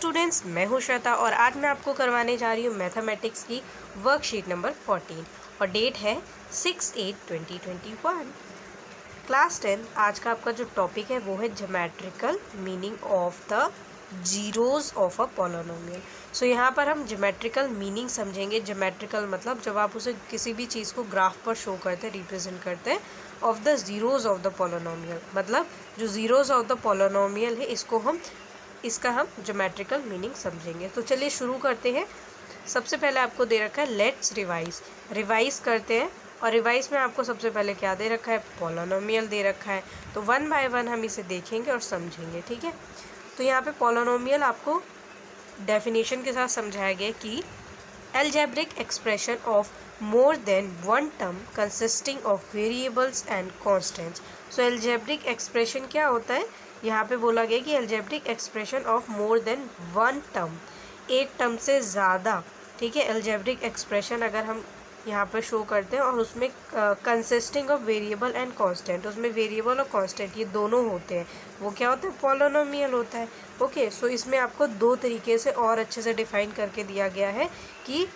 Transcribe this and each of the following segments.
Students, मैं हूं श्वेता और आज मैं आपको करवाने जा रही हूं मैथमेटिक्स की वर्कशीट नंबर 14 और डेट है 6/8/2021। क्लास 10 आज का आपका जो टॉपिक है वो है geometrical meaning of the zeros of a polynomial. So यहाँ पर हम ज्योमेट्रिकल मीनिंग समझेंगे। ज्योमेट्रिकल मतलब जब आप उसे किसी भी चीज़ को ग्राफ पर शो करते हैं, रिप्रेजेंट करते हैं, of the zeros of the polynomial, मतलब जो जीरोज ऑफ द पॉलिनोमियल है इसका हम ज्योमेट्रिकल मीनिंग समझेंगे। तो चलिए शुरू करते हैं। सबसे पहले आपको दे रखा है लेट्स रिवाइज करते हैं। और रिवाइज में आपको सबसे पहले क्या दे रखा है, पॉलिनोमियल दे रखा है। तो वन बाय वन हम इसे देखेंगे और समझेंगे, ठीक है। तो यहाँ पे पॉलिनोमियल आपको डेफिनेशन के साथ समझाया गया कि algebraic expression of more than one term consisting of variables and constants। so algebraic expression क्या होता है, यहाँ पे बोला गया कि algebraic expression of more than one term, एक टर्म से ज़्यादा, ठीक है। algebraic expression अगर हम यहाँ पर शो करते हैं और उसमें consisting of variable and constant, उसमें वेरिएबल और कांस्टेंट ये दोनों होते हैं, वो क्या होता है, पॉलिनोमियल होता है। ओके, सो इसमें आपको दो तरीके से और अच्छे से डिफाइन करके दिया गया है कि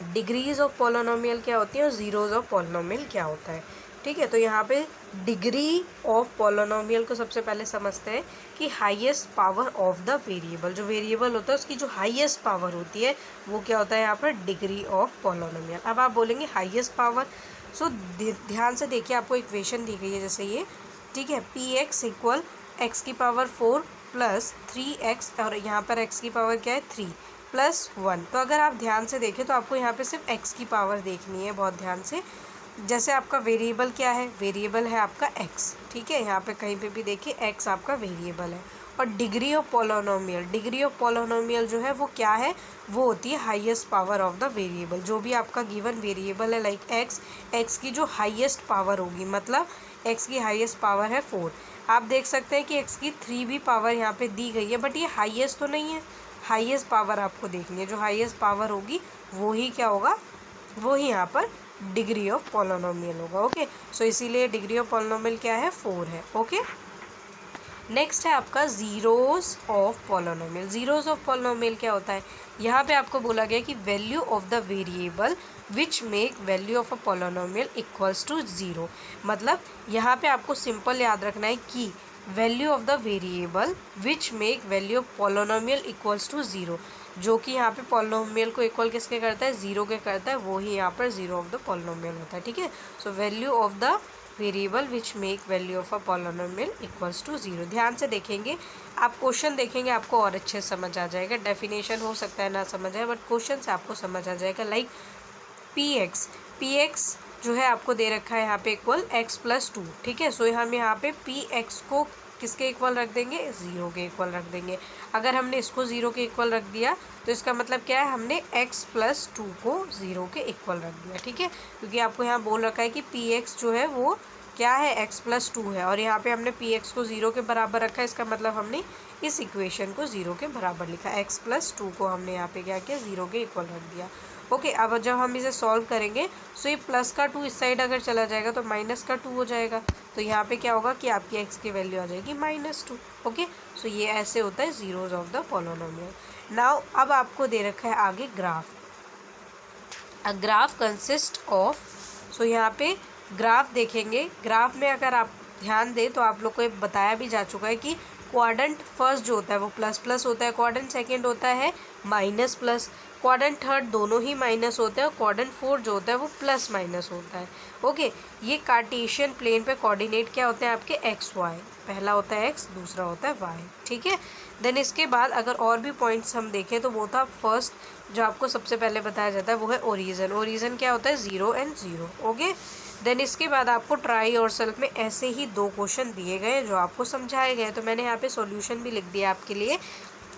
डिग्रीज ऑफ पॉलिनोमियल क्या होती है और जीरोज ऑफ पॉलिनोमियल क्या होता है, ठीक है। तो यहाँ पे डिग्री ऑफ पॉलिनोमियल को सबसे पहले समझते हैं कि highest power of the variable, जो वेरिएबल होता है उसकी जो हाईएस्ट पावर होती है वो क्या होता है यहाँ पर, डिग्री ऑफ पॉलिनोमियल। अब आप बोलेंगे हाईएस्ट पावर, सो ध्यान से देखिए, आपको इक्वेशन दी गई है जैसे ये, ठीक है। पी एक्स इक्वल एक्स की पावर 4 प्लस 3x, और यहाँ पर x की पावर क्या है 3 प्लस 1। तो अगर आप ध्यान से देखें तो आपको यहाँ पे सिर्फ x की पावर देखनी है, बहुत ध्यान से। जैसे आपका वेरिएबल क्या है, वेरिएबल है आपका x, ठीक है। यहाँ पे कहीं पे भी देखिए x आपका वेरिएबल है। और डिग्री ऑफ पॉलिनोमियल जो है वो क्या है, वो होती है highest power of the variable. जो भी आपका गिवन वेरिएबल है लाइक x की जो हाईएस्ट पावर होगी, मतलब x की हाईएस्ट पावर है 4। आप देख सकते हैं कि x की 3 भी पावर यहाँ पे दी गई है, बट ये हाईएस्ट तो नहीं है। हाईएस्ट पावर आपको देखनी है, जो हाईएस्ट पावर होगी वो ही क्या होगा, वो ही यहाँ पर डिग्री ऑफ पॉलिनोमियल होगा। ओके, सो इसीलिए डिग्री ऑफ पॉलिनोमियल क्या है, 4 है। ओके, नेक्स्ट है आपका zeros of polynomial. Zeros of polynomial क्या होता है, यहाँ पे आपको बोला गया कि value of the variable which make value of a polynomial equals to zero. मतलब यहाँ पे आपको सिंपल याद रखना है कि value of the variable which make value of polynomial equals to zero, जो कि यहाँ पे पॉलिनोमियल को इक्वल किसके करता है, ज़ीरो के करता है, वो ही यहाँ पर ज़ीरो ऑफ द पॉलिनोमियल होता है, ठीक है। So value of the variable which make value of a polynomial equals to zero. ध्यान से देखेंगे, आप क्वेश्चन देखेंगे आपको और अच्छे से समझ आ जाएगा। डेफिनेशन हो सकता है ना समझ आए, बट क्वेश्चन से आपको समझ आ जाएगा। लाइक पी एक्स जो है आपको दे रखा है यहाँ पे इक्वल x प्लस 2, ठीक है। सो हम यहाँ पे पी एक्स को किसके इक्वल रख देंगे, ज़ीरो के इक्वल रख देंगे। अगर हमने इसको ज़ीरो के इक्वल रख दिया तो इसका मतलब क्या है, हमने x प्लस 2 को ज़ीरो के इक्वल रख दिया, ठीक है। क्योंकि आपको यहाँ बोल रखा है कि पी एक्स जो है वो क्या है, x प्लस 2 है, और यहाँ पे हमने पी एक्स को ज़ीरो के बराबर रखा है। इसका मतलब हमने इस इक्वेशन को ज़ीरो के बराबर लिखा, x प्लस 2 को हमने यहाँ पे क्या किया, ज़ीरो के इक्वल रख दिया। ओके, अब जब हम इसे सॉल्व करेंगे सो ये प्लस का 2 इस साइड अगर चला जाएगा तो माइनस का 2 हो जाएगा। तो यहाँ पे क्या होगा कि आपकी x की वैल्यू आ जाएगी -2। ओके, सो ये ऐसे होता है zeros of the polynomial. Now अब आपको दे रखा है आगे graph. A graph consist of, so यहाँ पे ग्राफ देखेंगे। ग्राफ में अगर आप ध्यान दें तो आप लोग को ये बताया भी जा चुका है कि क्वाड्रेंट फर्स्ट जो होता है वो प्लस प्लस होता है, क्वाड्रेंट सेकंड होता है माइनस प्लस, क्वाड्रेंट थर्ड दोनों ही माइनस होते हैं, और क्वाड्रेंट फोर्थ जो होता है वो प्लस माइनस होता है। ओके, ये कार्टेशियन प्लेन पे कोऑर्डिनेट क्या होते हैं आपके, एक्स वाई। पहला होता है एक्स, दूसरा होता है वाई, ठीक है। देन इसके बाद अगर और भी पॉइंट्स हम देखें तो वो था फर्स्ट जो आपको सबसे पहले बताया जाता है वो है ओरिजिन। ओरिजिन क्या होता है, 0 एंड 0। ओके, देन इसके बाद आपको ट्राई और सेल्फ में ऐसे ही दो क्वेश्चन दिए गए जो आपको समझाए गए, तो मैंने यहाँ पे सॉल्यूशन भी लिख दिया आपके लिए।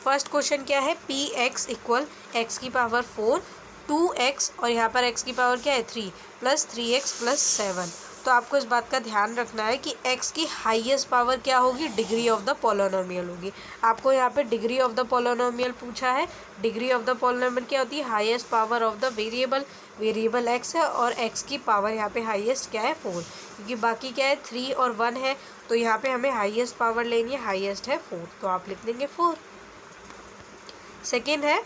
फर्स्ट क्वेश्चन क्या है, पी एक्स इक्वल एक्स की पावर 4 2x, और यहाँ पर x की पावर क्या है 3 प्लस 3x प्लस 7। तो आपको इस बात का ध्यान रखना है कि x की हाईएस्ट पावर क्या होगी, डिग्री ऑफ द पॉलिनोमियल होगी। आपको यहाँ पे डिग्री ऑफ द पॉलिनोमियल पूछा है। डिग्री ऑफ द पॉलिनोमियल क्या होती है, highest power of the variable x है, और x की पावर यहाँ पे हाईएस्ट क्या है 4, क्योंकि बाकी क्या है 3 और 1 है, तो यहाँ पे हमें हाईएस्ट पावर लेनी है, हाईएस्ट है 4, तो आप लिख देंगे 4। सेकेंड है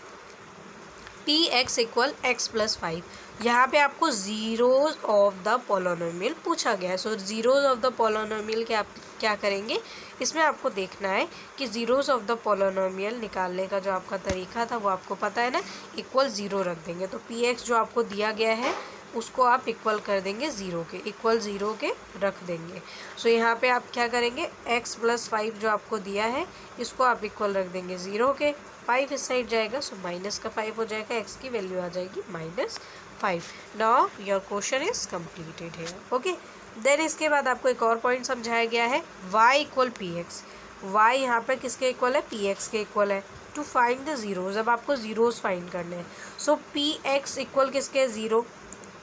P X equal x plus 5। यहाँ पे आपको ज़ीरोज़ ऑफ द पॉलिनोमियल पूछा गया है। सो ज़ीरोज़ ऑफ द पॉलिनोमियल के आप क्या करेंगे, इसमें आपको देखना है कि ज़ीरोज़ ऑफ द पॉलिनोमियल निकालने का जो आपका तरीका था वो आपको पता है ना, इक्वल ज़ीरो रख देंगे। तो पी एक्स जो आपको दिया गया है उसको आप इक्वल कर देंगे ज़ीरो के, इक्वल ज़ीरो के रख देंगे। सो यहाँ पे आप क्या करेंगे, एक्स प्लस 5 जो आपको दिया है इसको आप इक्वल रख देंगे ज़ीरो के, 5 इस साइड जाएगा सो माइनस का 5 हो जाएगा, एक्स की वैल्यू आ जाएगी -5। Now your question is completed है। ओके, देन इसके बाद आपको एक और पॉइंट समझाया गया है, y equal P X. Y यहाँ पर किसके इक्वल है, पी एक्स के इक्वल है। टू फाइंड द ज़ीरोज़, अब आपको ज़ीरोज़ फाइंड करने हैं। सो पी एक्स इक्वल किसके, ज़ीरो,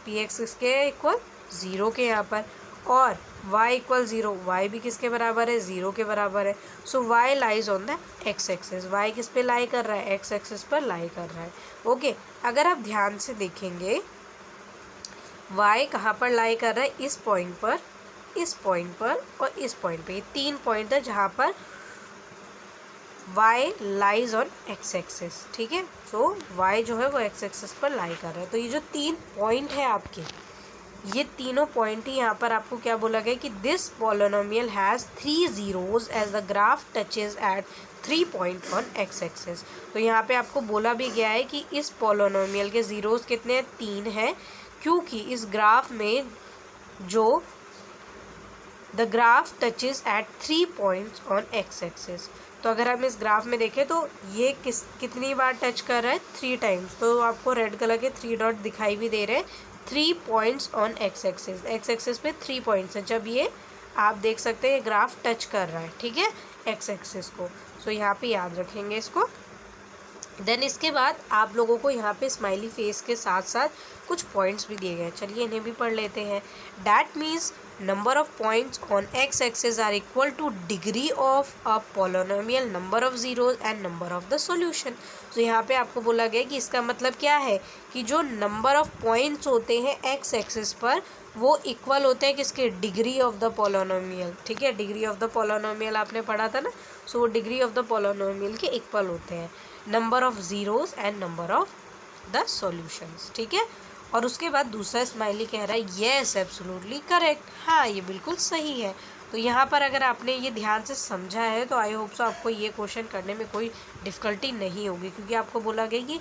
पी एक्स किसके इक्वल ज़ीरो के यहाँ पर, और y इक्वल ज़ीरो, y भी किसके बराबर है, ज़ीरो के बराबर है। सो y lies on the x axis, y किस पे लाई कर रहा है, एक्स एक्सिस पर लाई कर रहा है। ओके, अगर आप ध्यान से देखेंगे y कहाँ पर लाई कर रहा है, इस पॉइंट पर, इस पॉइंट पर और इस पॉइंट पे, ये 3 पॉइंट है जहाँ पर y lies on X axis. ठीक है, सो y जो है वो एक्स एक्सिस पर लाई कर रहा है। तो ये जो 3 पॉइंट है आपके, ये तीनों पॉइंट ही यहाँ पर आपको क्या बोला गया कि this polynomial has 3 zeros as the graph touches at 3 point on X axis. तो यहाँ पे आपको बोला भी गया है कि इस पॉलिनोमियल के ज़ीरोज़ कितने हैं, 3 हैं, क्योंकि इस ग्राफ में जो the graph touches at 3 points on X axis. तो अगर हम इस ग्राफ में देखें तो ये कितनी बार टच कर रहा है, 3 टाइम्स। तो आपको रेड कलर के 3 डॉट दिखाई भी दे रहे हैं, 3 points on X axis. X axis पे 3 पॉइंट्स हैं जब ये आप देख सकते हैं ये ग्राफ टच कर रहा है, ठीक है, एक्स एक्सिस को। सो यहाँ पे याद रखेंगे इसको। देन इसके बाद आप लोगों को यहाँ पे स्माइली फेस के साथ साथ कुछ पॉइंट्स भी दिए गए हैं, चलिए इन्हें भी पढ़ लेते हैं। That means number of points on X axis are equal to degree of a polynomial number of zeros and number of the solution. तो यहाँ पे आपको बोला गया कि इसका मतलब क्या है कि जो नंबर ऑफ पॉइंट्स होते हैं एक्स एक्सिस पर वो इक्वल होते हैं किसके, डिग्री ऑफ द पॉलिनोमियल। ठीक है, डिग्री ऑफ द पॉलिनोमियल आपने पढ़ा था ना, सो वो डिग्री ऑफ द पॉलिनोमियल के इक्वल होते हैं number of zeros and number of the solutions. ठीक है, और उसके बाद दूसरा स्माइली कह रहा है येस एब्सोल्युटली करेक्ट, हाँ ये बिल्कुल सही है। तो यहाँ पर अगर आपने ये ध्यान से समझा है तो आई होप सो आपको ये क्वेश्चन करने में कोई डिफ़िकल्टी नहीं होगी, क्योंकि आपको बोला गया कि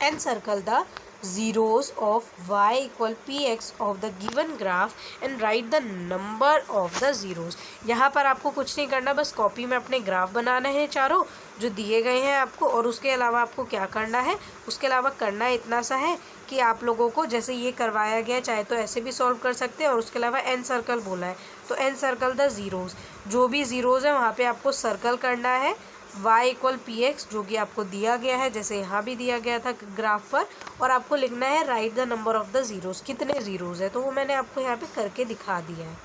encircle the zeros of y equal px of the given graph and write the number of the zeros। यहाँ पर आपको कुछ नहीं करना, बस कॉपी में अपने ग्राफ बनाना है चारों जो दिए गए हैं आपको, और उसके अलावा आपको क्या करना है, उसके अलावा करना इतना सा है कि आप लोगों को जैसे ये करवाया गया चाहे तो ऐसे भी सॉल्व कर सकते हैं, और उसके अलावा एन सर्कल बोला है तो एन सर्कल द ज़ीरोज़, जो भी ज़ीरोज़ है वहाँ पे आपको सर्कल करना है y इक्वल पी एक्स जो कि आपको दिया गया है, जैसे यहाँ भी दिया गया था ग्राफ पर, और आपको लिखना है right the number of the zeros, कितने ज़ीरोज़ है, तो वो मैंने आपको यहाँ पे करके दिखा दिया है।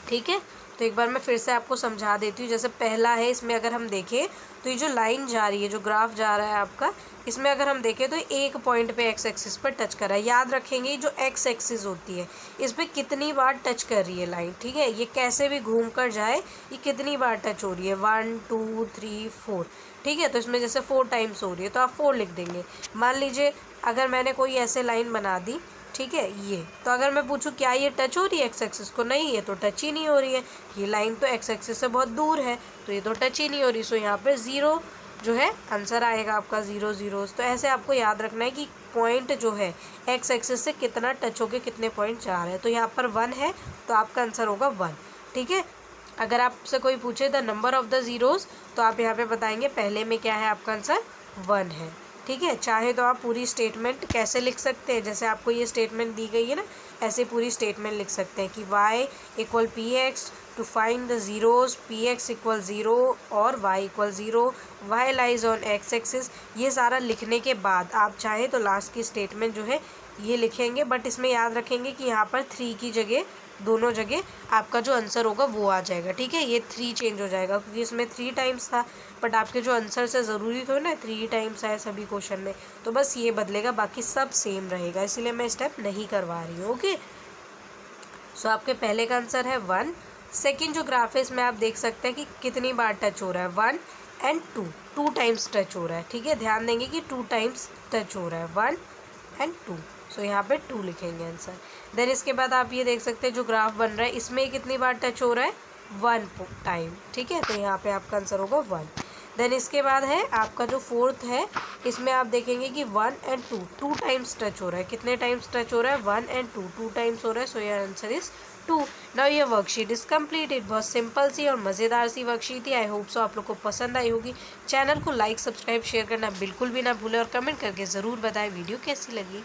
ठीक है, तो एक बार मैं फिर से आपको समझा देती हूँ। जैसे पहला है, इसमें अगर हम देखें तो ये जो लाइन जा रही है, जो ग्राफ जा रहा है आपका, इसमें अगर हम देखें तो एक पॉइंट पे एक्स एक्सिस पर टच कर रहा है। याद रखेंगे जो एक्स एक्सिस होती है इस पर कितनी बार टच कर रही है लाइन, ठीक है, ये कैसे भी घूम कर जाए ये कितनी बार टच हो रही है, 1 2 3 4। ठीक है, तो इसमें जैसे 4 टाइम्स हो रही है तो आप 4 लिख देंगे। मान लीजिए अगर मैंने कोई ऐसे लाइन बना दी, ठीक है, ये तो अगर मैं पूछूं क्या ये टच हो रही है एक्स एक्सिस को, नहीं ये तो टच ही नहीं हो रही है, ये लाइन तो एक्स एक्सिस से बहुत दूर है तो ये तो टच ही नहीं हो रही। सो यहाँ पे ज़ीरो जो है आंसर आएगा आपका, 0 ज़ीरोज़। तो ऐसे आपको याद रखना है कि पॉइंट जो है एक्स एक्सिस से कितना टच होके कितने पॉइंट जा रहे हैं। तो यहाँ पर 1 है तो आपका आंसर होगा 1। ठीक है, अगर आपसे कोई पूछे the number of the zeros तो आप यहाँ पे बताएंगे पहले में क्या है, आपका आंसर 1 है। ठीक है, चाहे तो आप पूरी स्टेटमेंट कैसे लिख सकते हैं, जैसे आपको ये स्टेटमेंट दी गई है ना, ऐसे पूरी स्टेटमेंट लिख सकते हैं कि y equal P X to find the zeros, P X equal 0 और y equal 0, y lies on X axis. ये सारा लिखने के बाद आप चाहे तो लास्ट की स्टेटमेंट जो है ये लिखेंगे, बट इसमें याद रखेंगे कि यहाँ पर 3 की जगह, दोनों जगह आपका जो आंसर होगा वो आ जाएगा। ठीक है, ये 3 चेंज हो जाएगा क्योंकि इसमें 3 टाइम्स था, बट आपके जो आंसर से ज़रूरी थोड़ा ना 3 टाइम्स आए सभी क्वेश्चन में, तो बस ये बदलेगा, बाकी सब सेम रहेगा, इसीलिए मैं स्टेप नहीं करवा रही हूँ। ओके, सो आपके पहले का आंसर है 1। सेकंड जो ग्राफ है इसमें आप देख सकते हैं कि कितनी बार टच हो रहा है, 1 एंड 2, 2 टाइम्स टच हो रहा है, ठीक है, ध्यान देंगे कि 2 टाइम्स टच हो रहा है, 1 एंड 2, सो यहाँ पे 2 लिखेंगे आंसर। देन इसके बाद आप ये देख सकते हैं जो ग्राफ बन रहा है इसमें कितनी बार टच हो रहा है, 1 टाइम, ठीक है, तो यहाँ पे आपका आंसर होगा 1। देन इसके बाद है आपका जो फोर्थ है, इसमें आप देखेंगे कि 1 एंड 2, 2 टाइम्स टच हो रहा है, कितने टाइम्स टच हो रहा है, 1 एंड 2, 2 टाइम्स हो रहा है, so your answer is 2। Now ये वर्कशीट इज कंप्लीटेड। बहुत सिंपल सी और मज़ेदार सी वर्कशीट थी। आई होप सो आप लोग को पसंद आई होगी। चैनल को लाइक, सब्सक्राइब, शेयर करना बिल्कुल भी ना भूलें और कमेंट करके ज़रूर बताएं वीडियो कैसी लगी।